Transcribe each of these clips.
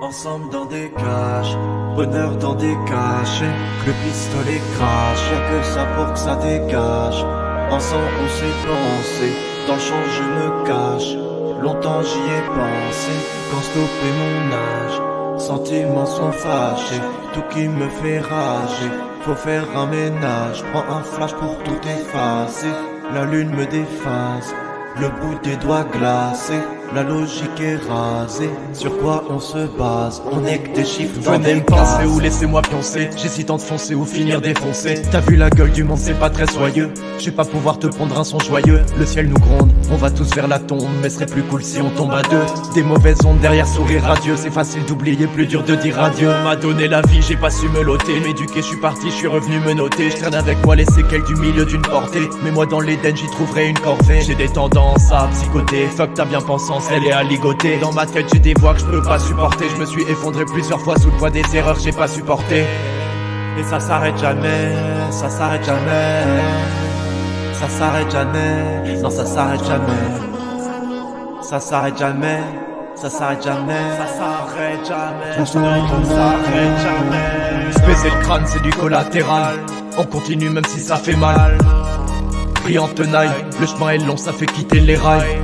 Ensemble dans des cages, bonheur dans des cachets. Le pistolet crache, y'a que ça pour que ça dégage. Ensemble on s'est pensé, dans le champ je me cache. Longtemps j'y ai pensé, quand stopper mon âge. Sentiments sont fâchés, tout qui me fait rager. Faut faire un ménage, prends un flash pour tout effacer. La lune me déphase, le bout des doigts glacés. La logique est rasée, sur quoi on se base? On est que des chiffres dans Venez des me penser cases. ou laissez-moi pioncer. J'hésite entre foncer ou finir défoncé. T'as vu la gueule du monde, c'est pas très soyeux. Je vais pas pouvoir te pondre un son joyeux. Le ciel nous gronde, on va tous vers la tombe. Mais serait plus cool si on tombe à deux. Des mauvaises ondes derrière sourire radieux. C'est facile d'oublier, plus dur de dire adieu. On m'a donné la vie, j'ai pas su me loter. M'éduquer, je suis parti, je suis revenu me noter. Je traîne avec moi les séquelles du milieu d'une portée. Mais moi dans l'Éden, j'y trouverai une corvée. J'ai des tendances à psychoter. Fuck ta bien-pensance, elle est à ligoter. Dans ma tête j'ai des voix que je peux pas supporter. Je me suis effondré plusieurs fois sous le poids des erreurs que j'ai pas supportées. Et ça s'arrête jamais, ça s'arrête jamais. Ça s'arrête jamais, non ça s'arrête jamais. Ça s'arrête jamais, ça s'arrête jamais. Ça s'arrête jamais, ça s'arrête jamais. Se baiser le crâne c'est du collatéral. On continue même si ça fait mal. Pris en tenaille, le chemin est long, ça fait quitter les rails.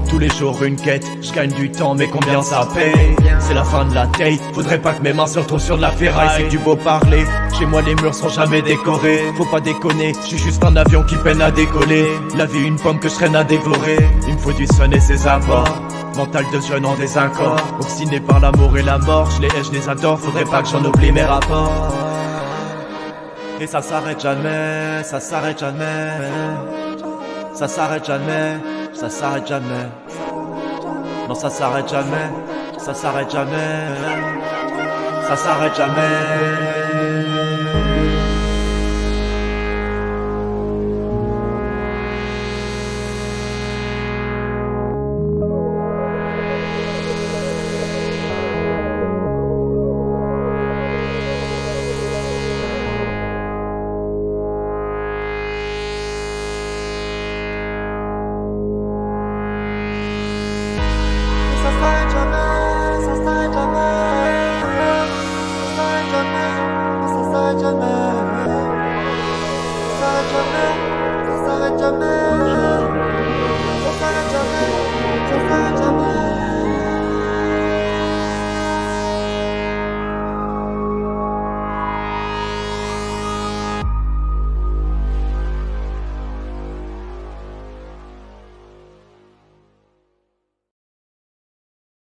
Tous les jours une quête, je gagne du temps mais combien ça paye? C'est la fin de la taille, faudrait pas que mes mains se retrouvent sur de la ferraille. C'est que du beau parler, chez moi les murs sont jamais décorés. Faut pas déconner, je suis juste un avion qui peine à décoller. La vie une pomme que je traîne à dévorer. Il me faut du sun et ses apports. Mental de jeune en désaccord. Obstiné par l'amour et la mort, je les hais, je les adore. Faudrait pas que j'en oublie mes rapports. Et ça s'arrête jamais, ça s'arrête jamais. Ça s'arrête jamais, ça s'arrête jamais. Non ça s'arrête jamais, ça s'arrête jamais. Ça s'arrête jamais.